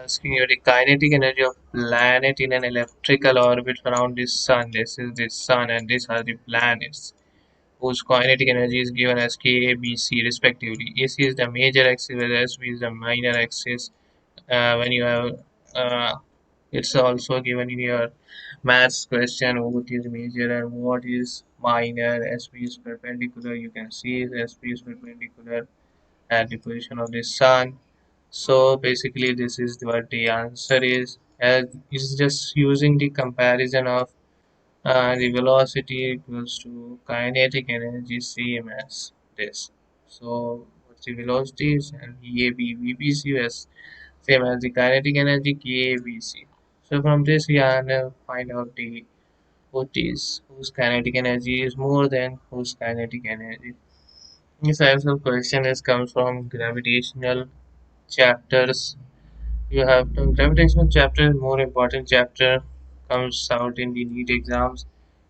asking you the kinetic energy of planet in an elliptical orbit around the sun. This is the sun and these are the planets whose kinetic energy is given as K, A, B, C respectively. AC is the major axis whereas SV is the minor axis. When you have it's also given in your maths question what is major and what is minor. SV is perpendicular, you can see SV is perpendicular at the position of the sun. So basically this is what the answer is, as it's just using the comparison of the velocity equals to kinetic energy same as this. So what's the velocities and EAB VBC is same as the kinetic energy KABC. So from this we can find out the what is whose kinetic energy is more than whose kinetic energy. This types of question is comes from gravitational chapters. You have to gravitational chapter is more important chapter, comes out in the NEET exams.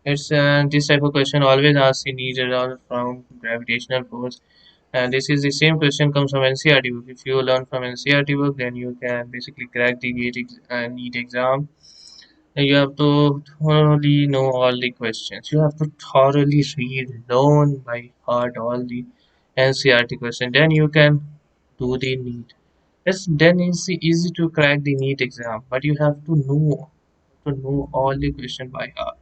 It's this type of question always asked in NEET result from gravitational force, and this is the same question comes from NCERT book. If you learn from NCERT book, then you can basically crack the NEET exam. And you have to thoroughly know all the questions. You have to thoroughly read, learn by heart all the NCERT question. Then you can do the NEET. It's easy to crack the NEET exam, but you have to know all the question by heart.